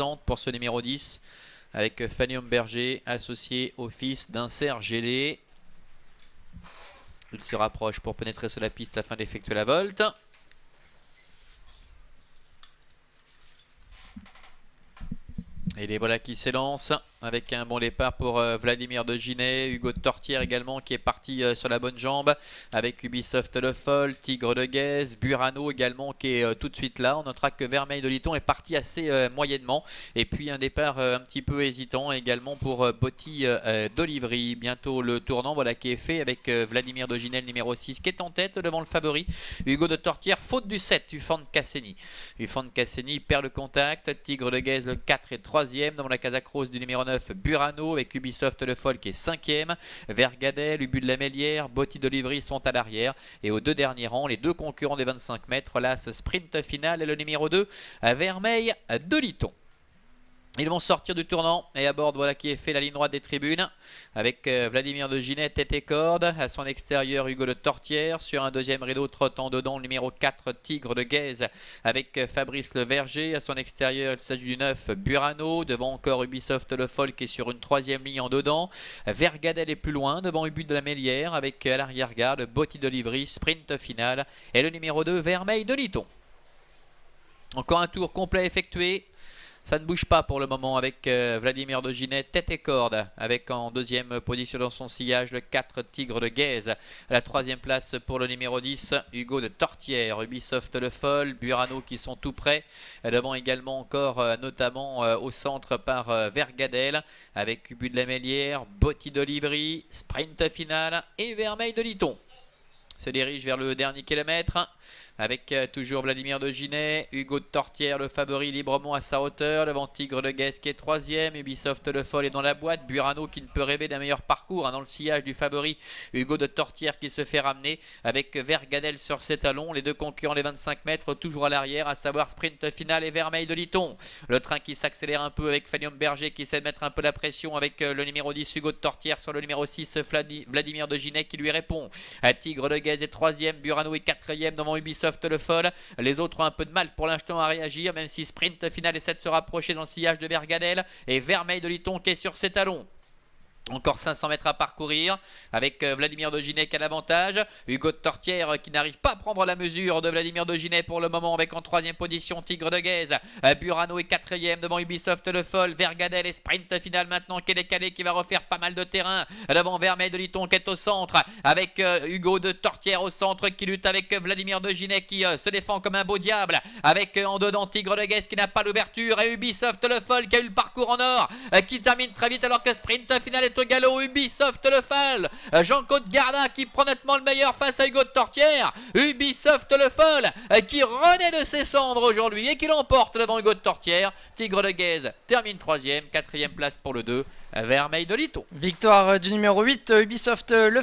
descente pour ce numéro 10 avec Fanny Berger associé au fils d'un cerf gelé. Il se rapproche pour pénétrer sur la piste afin d'effectuer la volte. Et les voilà qui s'élancent avec un bon départ pour Vladimir de Ginet, Hugo de Tortière également qui est parti sur la bonne jambe avec Ubisoft Le Foll, Tigre de Guèze, Burano également qui est tout de suite là. On notera que Vermeil de Liton est parti assez moyennement et puis un départ un petit peu hésitant également pour Botti d'Olivry. Bientôt le tournant voilà qui est fait avec Vladimir de Ginet, le numéro 6 qui est en tête devant le favori Hugo de Tortière, faute du 7, Ufan Casseni. Ufan Casseni perd le contact, Tigre de Guèze le 4 et 3e devant la Casac Rose du numéro 9 Burano avec Ubisoft Le Foll qui est 5e, Vergadel, Ubu de la Mélière, Botti d'Olivry sont à l'arrière et aux deux derniers rangs les deux concurrents des 25 mètres là ce sprint final et le numéro 2 Vermeil de Liton. Ils vont sortir du tournant et à bord voilà qui est fait la ligne droite des tribunes avec Vladimir de Ginet tête et corde, à son extérieur Hugo de Tortière, sur un deuxième rideau trottant dedans le numéro 4 Tigre de Guèze avec Fabrice Le Verger, à son extérieur il s'agit du 9 Burano, devant encore Ubisoft Le Foll qui est sur une troisième ligne en dedans, Vergadel est plus loin devant Ubu de la Mélière avec à l'arrière-garde Botti d'Olivry, sprint final et le numéro 2 Vermeil de Liton. Encore un tour complet effectué. Ça ne bouge pas pour le moment avec Vladimir de Ginet, tête et corde, avec en deuxième position dans son sillage le 4 Tigre de Guèze. À la troisième place pour le numéro 10, Hugo de Tortière, Ubisoft Le Foll, Burano qui sont tout près. Devant également encore notamment au centre par Vergadel, avec Ubu de la Mélière, Botti d'Olivry, sprint final et Vermeil de Liton. Se dirige vers le dernier kilomètre avec toujours Vladimir de Ginet, Hugo de Tortière le favori librement à sa hauteur, devant Tigre de Guèze qui est troisième, Ubisoft Le Foll est dans la boîte, Burano qui ne peut rêver d'un meilleur parcours dans le sillage du favori Hugo de Tortière qui se fait ramener avec Vergadel sur ses talons, les deux concurrents les 25 mètres toujours à l'arrière, à savoir sprint final et Vermeil de Liton. Le train qui s'accélère un peu avec Fanny Berger qui essaie de mettre un peu la pression avec le numéro 10 Hugo de Tortière sur le numéro 6 Vladimir de Ginet qui lui répond. Tigre de Guèze est troisième, Burano est quatrième devant Ubisoft Le Foll. Les autres ont un peu de mal pour l'instant à réagir, même si sprint final essaie de se rapprocher dans le sillage de Vergadel et Vermeil de Liton qui est sur ses talons. Encore 500 mètres à parcourir avec Vladimir de Ginet qui a l'avantage. Hugo de Tortière qui n'arrive pas à prendre la mesure de Vladimir de Ginet pour le moment avec en troisième position Tigre de Guèze. Burano est quatrième devant Ubisoft Le Foll. Vergadel et sprint final maintenant qui est décalé, qui va refaire pas mal de terrain devant Vermeil de Liton qui est au centre avec Hugo de Tortière au centre qui lutte avec Vladimir de Ginet qui se défend comme un beau diable avec en dedans Tigre de Guèze qui n'a pas l'ouverture et Ubisoft Le Foll qui a eu le parcours en or qui termine très vite alors que sprint final est au galop. Ubisoft Le Foll, Jean-Claude Gardin qui prend nettement le meilleur face à Hugo de Tortière. Ubisoft Le Foll qui renaît de ses cendres aujourd'hui et qui l'emporte devant Hugo de Tortière. Tigre de Guèze termine troisième, quatrième place pour le 2 Vermeil de Liton. Victoire du numéro 8 Ubisoft Le Foll.